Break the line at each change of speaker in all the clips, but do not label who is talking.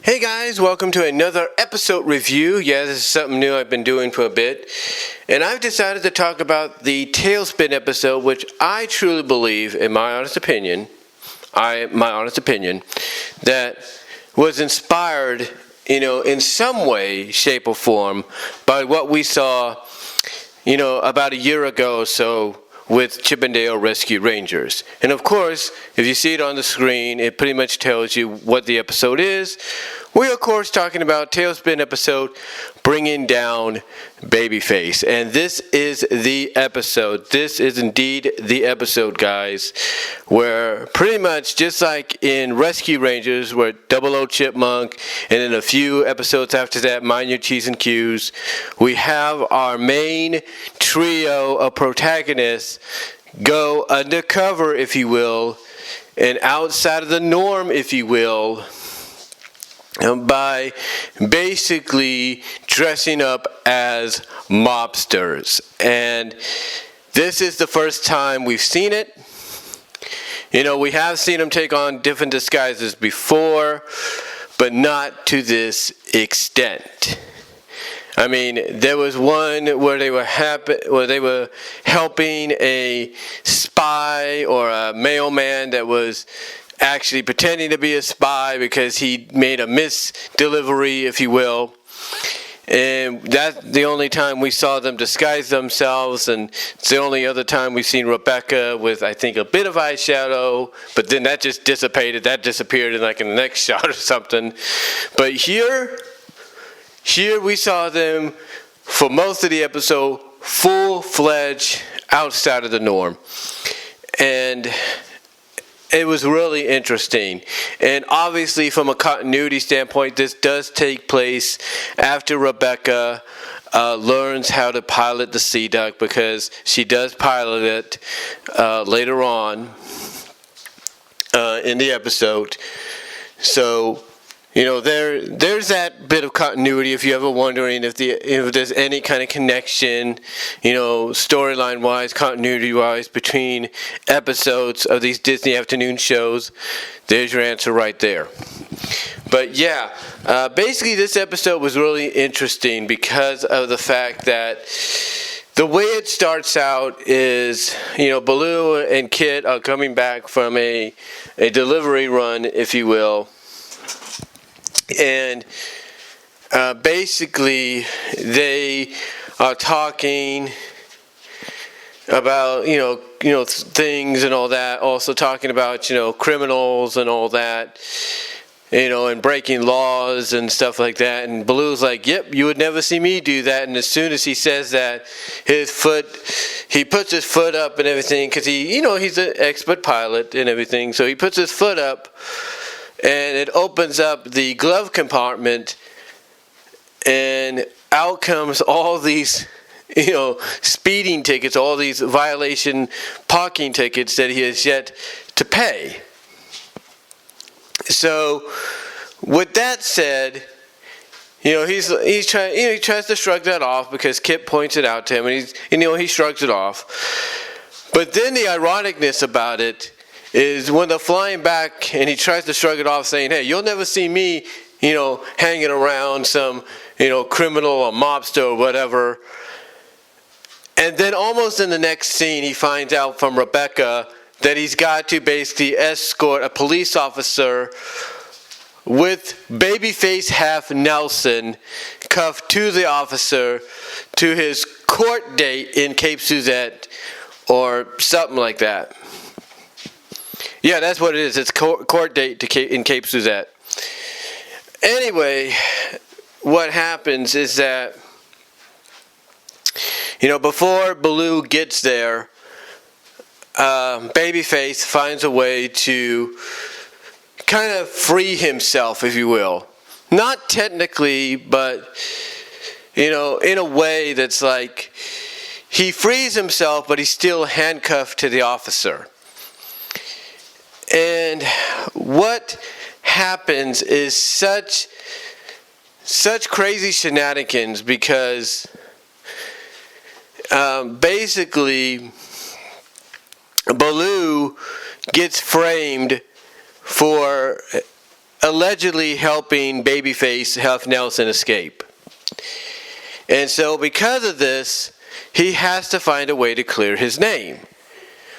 Hey guys, welcome to another episode review. Yeah, this is something new I've been doing for a bit. And I've decided to talk about the TaleSpin episode, which I truly believe, in my honest opinion, that was inspired, in some way, shape, or form by what we saw, about a year ago or so with Chippendale Rescue Rangers. And of course, if you see it on the screen, it pretty much tells you what the episode is. We're of course talking about TaleSpin episode, Bringing Down BabyFace. And this is the episode. This is indeed the episode, guys, where pretty much just like in Rescue Rangers, where 00 Chipmunk, and then a few episodes after that, Mind Your T's and Q's, we have our main trio of protagonists go undercover, if you will, and outside of the norm, if you will, by basically dressing up as mobsters. And this is the first time we've seen it. We have seen them take on different disguises before, but not to this extent. I mean, there was one where they were helping a spy or a mailman that was actually pretending to be a spy because he made a misdelivery, if you will. And that's the only time we saw them disguise themselves, and it's the only other time we've seen Rebecca with, I think, a bit of eyeshadow, but then that just dissipated. That disappeared in the next shot or something. But here we saw them, for most of the episode, full-fledged outside of the norm. And it was really interesting. And obviously, from a continuity standpoint, this does take place after Rebecca learns how to pilot the Sea Duck, because she does pilot it later on in the episode. So, there's that bit of continuity if you're ever wondering if there's any kind of connection, storyline-wise, continuity-wise, between episodes of these Disney afternoon shows. There's your answer right there. But yeah, basically this episode was really interesting because of the fact that the way it starts out is, Baloo and Kit are coming back from a delivery run, if you will. And basically, they are talking about things and all that. Also talking about criminals and all that, and breaking laws and stuff like that. And Baloo's like, "Yep, you would never see me do that." And as soon as he says that, he puts his foot up and everything, because he's an expert pilot and everything. So he puts his foot up. And it opens up the glove compartment, and out comes all these, speeding tickets, all these violation parking tickets that he has yet to pay. So, with that said, he's trying. He tries to shrug that off because Kit points it out to him, and he shrugs it off. But then the ironicness about it is when they're flying back and he tries to shrug it off, saying, "Hey, you'll never see me, hanging around some, criminal or mobster or whatever." And then almost in the next scene, he finds out from Rebecca that he's got to basically escort a police officer with Babyface half Nelson cuffed to the officer to his court date in Cape Suzette or something like that. Yeah, that's what it is. It's court date in Cape Suzette. Anyway, what happens is that, before Baloo gets there, Babyface finds a way to kind of free himself, if you will. Not technically, but, in a way that's like, he frees himself, but he's still handcuffed to the officer. And what happens is such crazy shenanigans, because basically Baloo gets framed for allegedly helping Babyface Huff Nelson escape. And so because of this, he has to find a way to clear his name.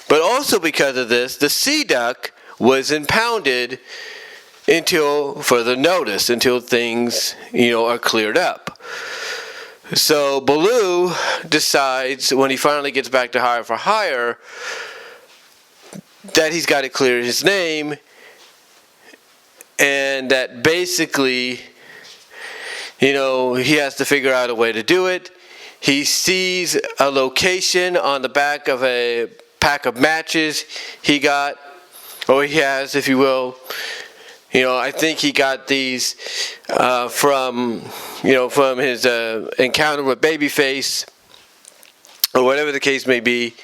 But also because of this, the Sea Duck was impounded until further notice, until things, are cleared up. So Baloo decides, when he finally gets back to Hire for Hire, that he's got to clear his name, and that basically, he has to figure out a way to do it. He sees a location on the back of a pack of matches he has, if you will. I think he got these from his encounter with Babyface, or whatever the case may be.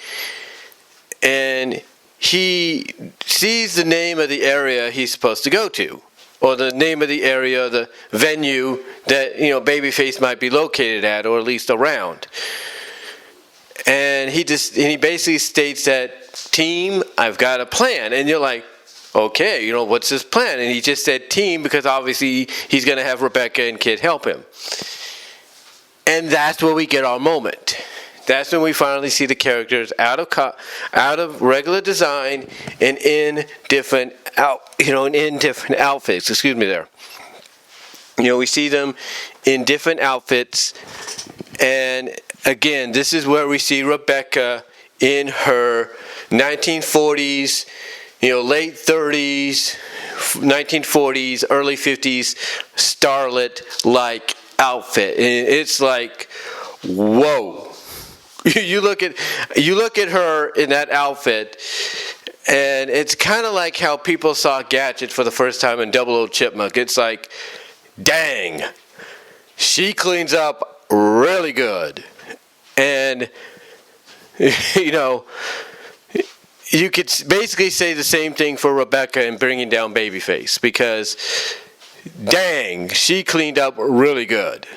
And he sees the name of the area he's supposed to go to, or the name of the area, the venue that, Babyface might be located at, or at least around. And he basically states that, team, I've got a plan. And you're like, okay, what's his plan? And he just said team because obviously he's going to have Rebecca and Kid help him. And that's where we get our moment. That's when we finally see the characters out of regular design and in different outfits. Excuse me there. We see them in different outfits, and again, this is where we see Rebecca in her 1940s, late 30s, 1940s, early 50s starlet-like outfit, and it's like, whoa. You look at her in that outfit, and it's kind of like how people saw Gadget for the first time in Double O Chipmunk. It's like, dang, she cleans up really good. And, you could basically say the same thing for Rebecca in bringing down Babyface, because, dang, she cleaned up really good.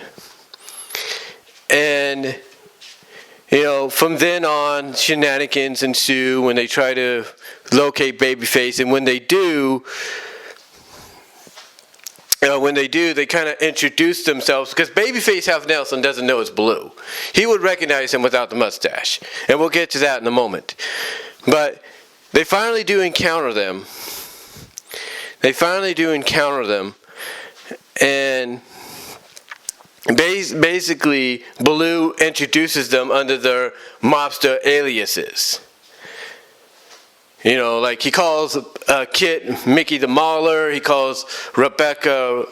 And, from then on, shenanigans ensue when they try to locate Babyface, and when they do, they kind of introduce themselves, because Babyface Huff Nelson doesn't know it's Baloo. He would recognize him without the mustache, and we'll get to that in a moment. But they finally do encounter them. And basically, Baloo introduces them under their mobster aliases. Like he calls Kit Mickey the Mauler. He calls Rebecca,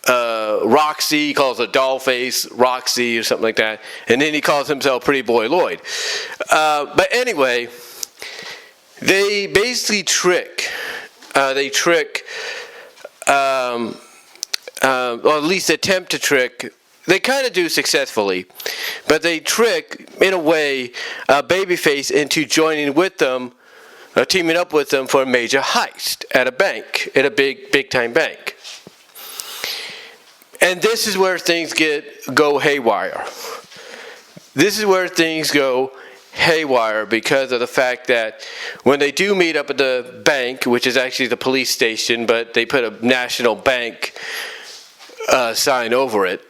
Roxy. He calls her Dollface Roxy or something like that. And then he calls himself Pretty Boy Lloyd. But anyway, they basically trick. Or at least attempt to trick. They kind of do successfully, but they trick, in a way, Babyface into joining with them, teaming up with them for a major heist at a bank, at a big time bank. And this is where things go haywire. Because of the fact that when they do meet up at the bank, which is actually the police station, but they put a national bank sign over it,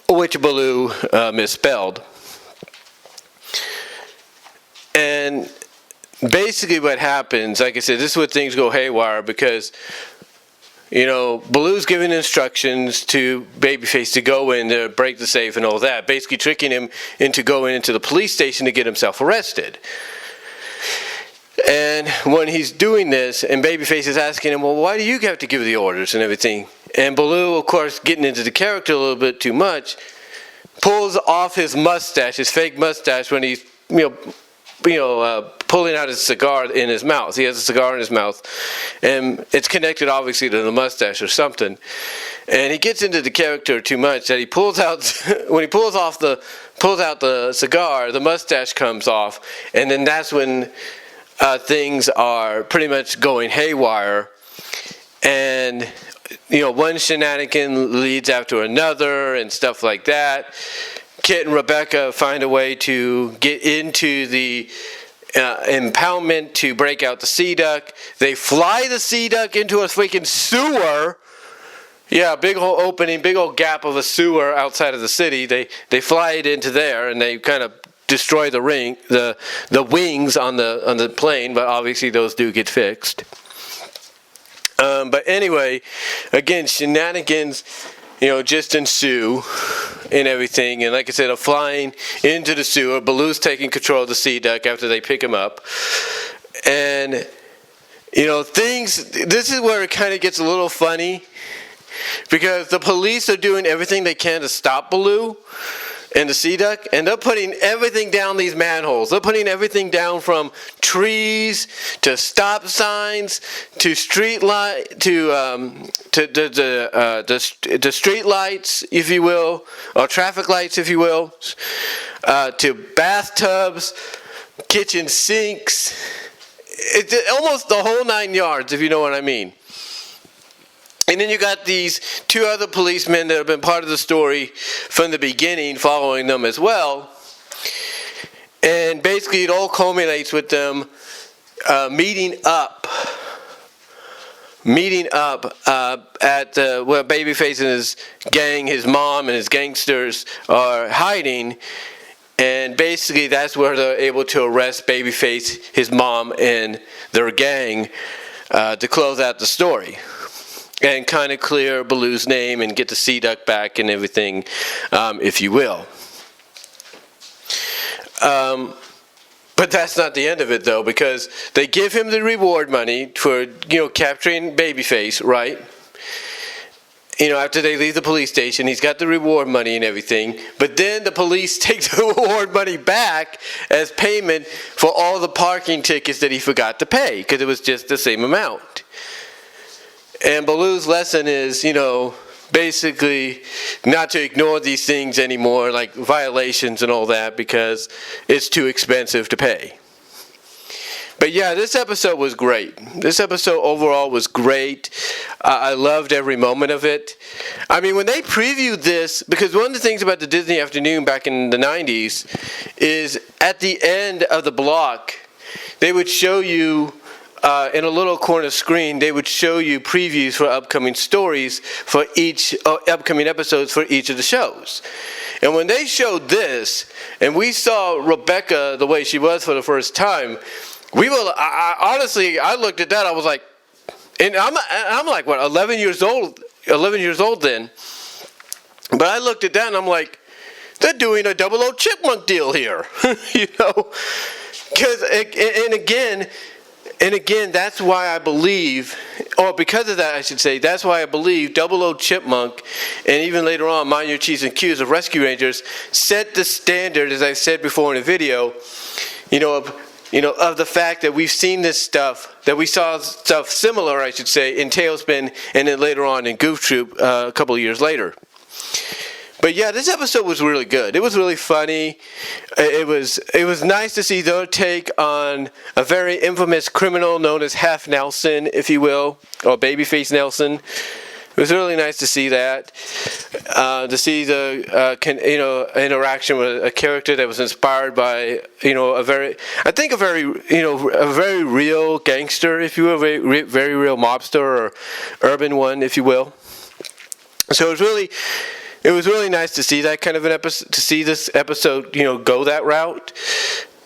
which Baloo misspelled. And basically what happens, like I said, this is where things go haywire, because Baloo's giving instructions to Babyface to go in there, break the safe and all that, basically tricking him into going into the police station to get himself arrested. And when he's doing this, and Babyface is asking him, well, why do you have to give the orders and everything? And Baloo, of course, getting into the character a little bit too much, pulls off his mustache, his fake mustache, when he's, pulling out his cigar in his mouth. He has a cigar in his mouth, and it's connected obviously to the mustache or something. And he gets into the character too much that he pulls out, when he pulls out the cigar, the mustache comes off, and then that's when things are pretty much going haywire. And one shenanigan leads after another and stuff like that. Kit and Rebecca find a way to get into the impoundment to break out the sea duck. They fly the sea duck into a freaking sewer. Yeah, big old opening, big old gap of a sewer outside of the city. They fly it into there, and they kind of destroy the wings on the plane. But obviously, those do get fixed. But anyway, again, shenanigans, just ensue and everything. And like I said, a flying into the sewer. Baloo's taking control of the sea duck after they pick him up. And, this is where it kind of gets a little funny. Because the police are doing everything they can to stop Baloo and the sea duck, and they're putting everything down these manholes. They're putting everything down from trees to stop signs to street light to the street lights, if you will, or traffic lights, if you will, to bathtubs, kitchen sinks. It's almost the whole 9 yards, if you know what I mean. And then you got these two other policemen that have been part of the story from the beginning, following them as well. And basically it all culminates with them meeting up at where BabyFace and his gang, his mom and his gangsters are hiding. And basically that's where they're able to arrest BabyFace, his mom, and their gang to close out the story. And kind of clear Baloo's name and get the sea duck back and everything, if you will. But that's not the end of it, though, because they give him the reward money for, capturing BabyFace, right? After they leave the police station, he's got the reward money and everything. But then the police take the reward money back as payment for all the parking tickets that he forgot to pay, because it was just the same amount. And Baloo's lesson is, basically not to ignore these things anymore, like violations and all that, because it's too expensive to pay. But yeah, this episode was great. This episode overall was great. I loved every moment of it. I mean, when they previewed this, because one of the things about the Disney Afternoon back in the 90s is at the end of the block, they would show you in a little corner screen, they would show you previews for upcoming stories for each upcoming episodes for each of the shows. And when they showed this, and we saw Rebecca the way she was for the first time, honestly, I looked at that, I was like, and I'm like, what, 11 years old then. But I looked at that and I'm like, they're doing a 00 Chipmunk deal here, because, and again, that's why I believe, or because of that, I should say, that's why I believe 00 Chipmunk, and even later on, Mind Your T's and Q's of Rescue Rangers, set the standard, as I said before in the video, of the fact that we've seen this stuff, that we saw stuff similar, I should say, in TaleSpin, and then later on in Goof Troop a couple of years later. But yeah, this episode was really good. It was really funny. It was nice to see their take on a very infamous criminal known as Half Nelson, if you will, or Babyface Nelson. It was really nice to see that. To see the interaction with a character that was inspired by a very real gangster, if you will, very real mobster or urban one, if you will. So it was really nice to see that kind of an episode, to see this episode, go that route.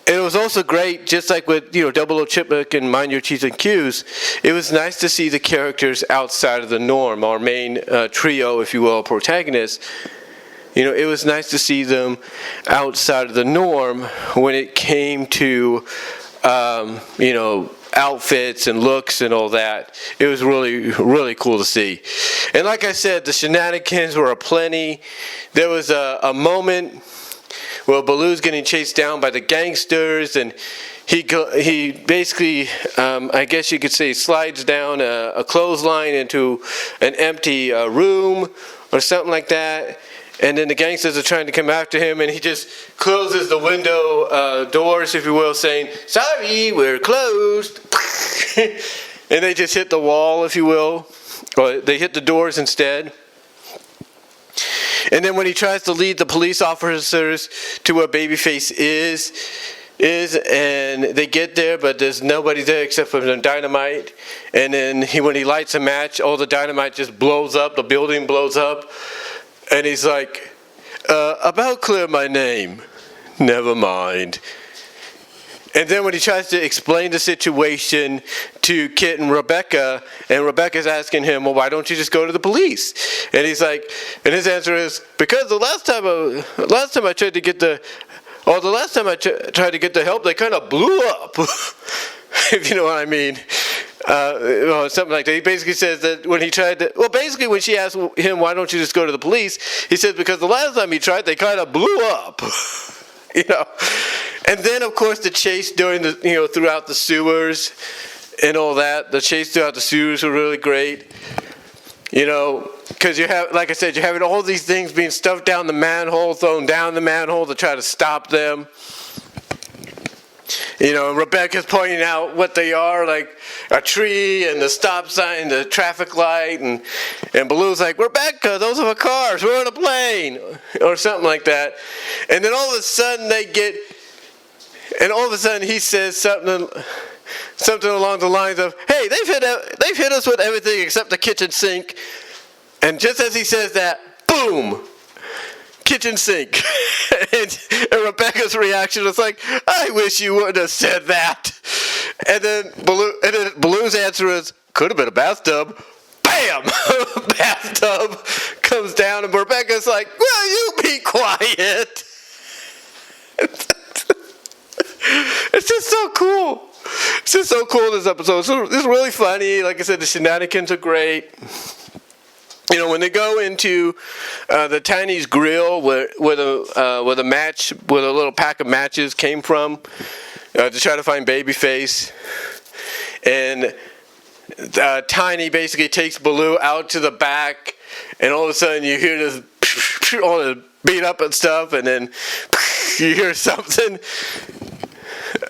And it was also great, just like with, 00 Chipmunk and Mind Your T's and Q's, it was nice to see the characters outside of the norm, our main trio, if you will, protagonists. It was nice to see them outside of the norm when it came to, outfits and looks and all that. It was really, really cool to see. And like I said, the shenanigans were aplenty. There was a moment where Baloo's getting chased down by the gangsters, and he basically, I guess you could say, slides down a clothesline into an empty room or something like that. And then the gangsters are trying to come after him, and he just closes the window doors, if you will, saying, "Sorry, we're closed." And they just hit the wall, if you will, or they hit the doors instead. And then when he tries to lead the police officers to where Babyface is, is, and they get there, but there's nobody there except for the dynamite. And then when he lights a match, all the dynamite just blows up. The building blows up, and he's like, "About clear my name. Never mind." And then when he tries to explain the situation to Kit and Rebecca's asking him, "Well, why don't you just go to the police?" And he's like, and his answer is, "Because the last time I tried to get the help, they kind of blew up." If you know what I mean. Something like that. He basically says that when he tried to, when she asked him, "Why don't you just go to the police?" he says, "Because the last time he tried, they kind of blew up." And then of course the chase during the, throughout the sewers and all that. The chase throughout the sewers were really great. Because like I said, you're having all these things being stuffed down the manhole, thrown down the manhole to try to stop them. And Rebecca's pointing out what they are, like a tree and the stop sign, the traffic light, and Baloo's like, "Rebecca, those are cars, we're on a plane," or something like that. And then all of a sudden he says something along the lines of, "Hey, they've hit us with everything except the kitchen sink." And just as he says that, boom, kitchen sink. and Rebecca's reaction was like, "I wish you wouldn't have said that." And then Baloo's answer is, "Could have been a bathtub." Bam! Bathtub comes down, and Rebecca's like, "Will you be quiet?" It's just so cool. It's just so cool, this episode. It's really funny. Like I said, the shenanigans are great. When they go into the Tiny's grill where a little pack of matches came from to try to find Babyface, and Tiny basically takes Baloo out to the back, and all of a sudden you hear this all the beat up and stuff, and then you hear something,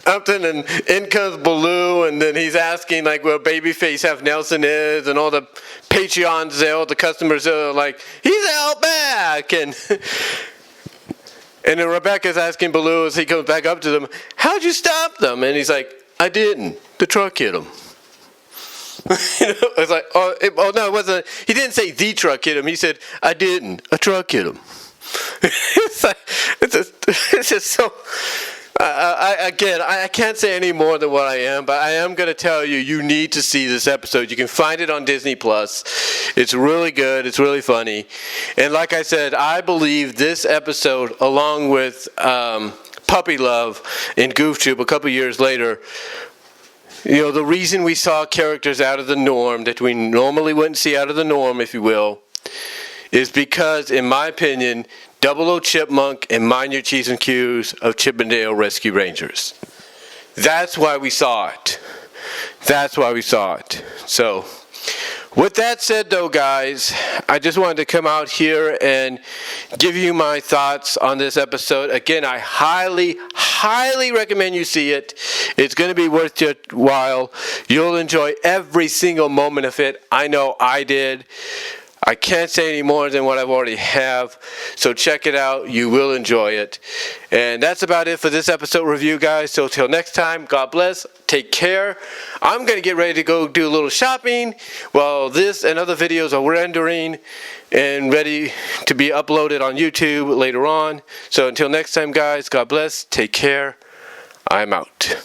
and in comes Baloo, and then he's asking like where Babyface Half Nelson is, and all the Patreons there, all the customers are like, "He's out back," and then Rebecca's asking Baloo as he comes back up to them, "How'd you stop them?" And he's like, "I didn't. The truck hit him." It's like, no, it wasn't. He didn't say the truck hit him. He said, "I didn't. A truck hit him." It's just so. I can't say any more than what I am, but I am going to tell you, you need to see this episode. You can find it on Disney Plus. It's really good. It's really funny. And like I said, I believe this episode, along with Puppy Love in Goof Troop a couple years later, the reason we saw characters out of the norm that we normally wouldn't see out of the norm, if you will, is because, in my opinion, 00 Chipmunk and Mind Your T's and Q's of Chippendale Rescue Rangers. That's why we saw it. So, with that said though, guys, I just wanted to come out here and give you my thoughts on this episode. Again, I highly, highly recommend you see it. It's going to be worth your while. You'll enjoy every single moment of it. I know I did. I can't say any more than what I've already have, so check it out. You will enjoy it. And that's about it for this episode review, guys. So till next time, God bless. Take care. I'm going to get ready to go do a little shopping while this and other videos are rendering and ready to be uploaded on YouTube later on. So until next time, guys, God bless. Take care. I'm out.